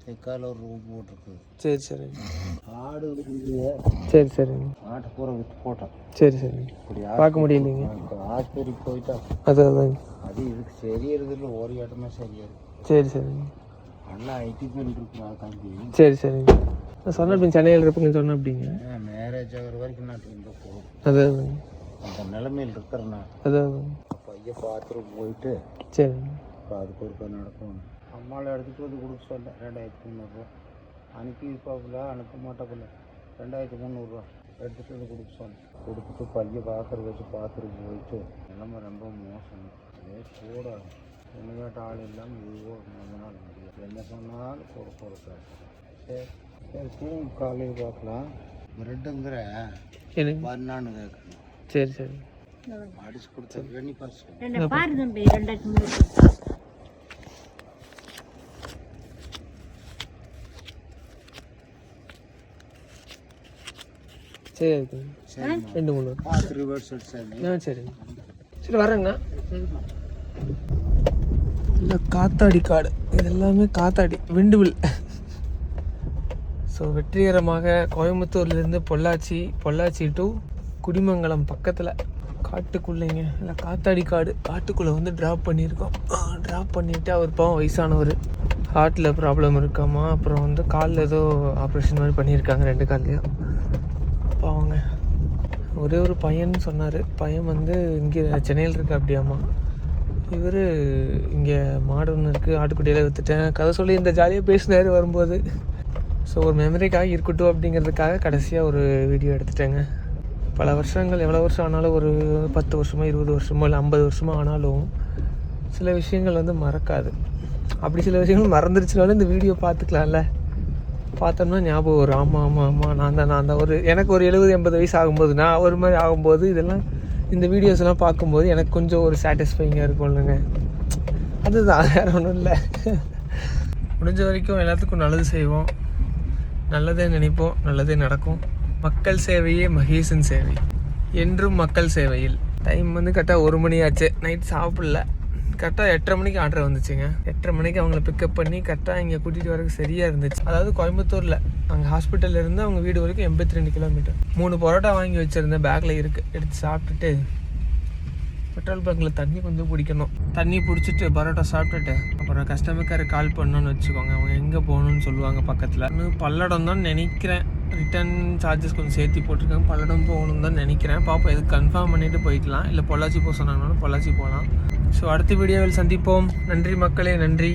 தெற்கால ஒரு ரூம் போட்டிருக்குது. சரி சரிங்க. ஆடு சரி சரிங்க. ஆட்டை பூரா விற்று போட்டோம். சரி சரிங்க. இப்படி பார்க்க முடியலைங்க. ஆஸ்பத்திரிக்கு போயிட்டா அதாங்க. அது இதுக்கு சரியாயிருது இல்லை, ஒரு இடமே சரியாது. சரி சரிங்க. நல்லா ஐடி ஃபீல்டு இருக்கு தம்பி. சரி சரிங்க. நான் சொன்ன அப்படி சென்னையில் இருப்பீங்கன்னு சொன்னேன் அப்படிங்க. மேரேஜ் ஆகிற வரைக்கும் நாட்டு இங்கே போகும். அதாங்க. அந்த நிலைமையில் இருக்கிறேண்ணா. அதாங்க. பையன் பாத்ரூம் போயிட்டு சரிங்க. இப்போ அதுக்கு ஒரு நடக்கும். அம்மாவில் எடுத்துகிட்டு வந்து கொடுக்க சொல்ல 2300 அனுப்பி இருப்பாப்புல, அனுப்ப மாட்டாப்புல. 2300 எடுத்துகிட்டு வந்து கொடுக்க சொன்னேன். கொடுத்துட்டு பையன் பார்க்குற வச்சு பார்த்துட்டு போயிட்டு நிலைமை ரொம்ப மோசம். அதே கூட என்னையாட்ட ஆள் இல்லாமல் இதுவோ 3 நாள் முடியாது. என்ன சொன்னாலும் கொடுக்காது. சரி சரி தூங்கு, காலையில் பார்க்கலாம். பிரெட்டுங்கிற பண்ணான்னு கேட்கணும். சரி சரி. அடிச்சு கொடுத்த வெண்ணி பாஸ் பாரு தம்பி 2300. சரி சரி 2-3 சரிங்க. சரி வரேங்கண்ணா. இல்லை காத்தாடி காடு, இது எல்லாமே காத்தாடி விண்டுவில். ஸோ வெற்றிகரமாக கோயம்புத்தூர்லேருந்து பொள்ளாச்சி டு குடிமங்கலம் பக்கத்தில் காட்டுக்குள்ளைங்க, இல்லை காத்தாடி காடு காட்டுக்குள்ளே வந்து ட்ராப் பண்ணியிருக்கோம். ட்ராப் பண்ணிவிட்டு அவர் பாவம் வயசானவர், ஹார்ட்டில் ப்ராப்ளம் இருக்காமா, அப்புறம் வந்து காலில் ஏதோ ஆப்ரேஷன் மாதிரி பண்ணியிருக்காங்க 2 கால்லையும். பாவங்க. ஒரே ஒரு பையன் சொன்னார். பையன் வந்து இங்கே சென்னையில் இருக்கு அப்படியாம்மா. இவர் இங்கே மாடு ஒன்று இருக்குது, ஆட்டுக்குட்டியில் விற்றுட்டேன் கதை சொல்லி இந்த ஜாலியாக பேசினார் வரும்போது. ஸோ ஒரு மெமரிக்காக இருக்கட்டும் அப்படிங்கிறதுக்காக கடைசியாக ஒரு வீடியோ எடுத்துட்டேங்க. பல வருஷங்கள், எவ்வளோ வருஷம் ஆனாலும், ஒரு 10 வருஷமோ 20 வருஷமோ இல்லை 50 வருஷமோ ஆனாலும் சில விஷயங்கள் வந்து மறக்காது. அப்படி சில விஷயங்கள் மறந்துருச்சுனாலும் இந்த வீடியோ பார்த்துக்கலாம்ல, பார்த்தோம்னா ஞாபகம் வரும். ஆமாம் நான் தான் ஒரு எனக்கு ஒரு 70-80 வயசு ஆகும்போது, நான் ஒரு மாதிரி ஆகும்போது இதெல்லாம் இந்த வீடியோஸ்லாம் பார்க்கும்போது எனக்கு கொஞ்சம் ஒரு சாட்டிஸ்ஃபைங்காக இருக்கும் இல்லைங்க. அதுதான், வேறு ஒன்றும் இல்லை. முடிஞ்ச வரைக்கும் எல்லாத்துக்கும் நல்லது செய்வோம், நல்லதே நினைப்போம், நல்லதே நடக்கும். மக்கள் சேவையே மகேசன் சேவை, என்றும் மக்கள் சேவையில். டைம் வந்து கரெக்டாக 1 மணி ஆச்சு. நைட் சாப்பிடல. கரெக்டாக 8:30 மணிக்கு ஆர்டர் வந்துச்சுங்க. 8:30 மணிக்கு அவங்கள பிக்கப் பண்ணி கரெக்டாக இங்கே கூட்டிகிட்டு வரதுக்கு சரியாக இருந்துச்சு. அதாவது கோயம்புத்தூரில் அங்கே ஹாஸ்பிட்டல்லேருந்து அவங்க வீடு வரைக்கும் 82 கிலோமீட்டர். 3 பரோட்டா வாங்கி வச்சுருந்தேன், பேக்கில் இருக்குது. எடுத்து சாப்பிட்டுட்டு பெட்ரோல் பங்கில் தண்ணி கொஞ்சம் பிடிக்கணும். தண்ணி பிடிச்சிட்டு பரோட்டா சாப்பிட்டுட்டு அப்புறம் கஸ்டமர் கேர் கால் பண்ணோன்னு வச்சுக்கோங்க. அவங்க எங்கே போகணுன்னு சொல்லுவாங்க. பக்கத்தில் இன்னும் பல்லடம் தான் நினைக்கிறேன். ரிட்டர்ன் சார்ஜஸ் கொஞ்சம் சேர்த்து போட்டிருக்காங்க. பல்லடம் போகணுன்னு தான் நினைக்கிறேன். பாப்பா எதுக்கு கன்ஃபார்ம் பண்ணிவிட்டு போய்க்கலாம். இல்லை பொள்ளாச்சி போக சொன்னாங்கனாலும் பொள்ளாச்சி போகலாம். ஸோ அடுத்த வீடியோவில் சந்திப்போம். நன்றி மக்களே, நன்றி.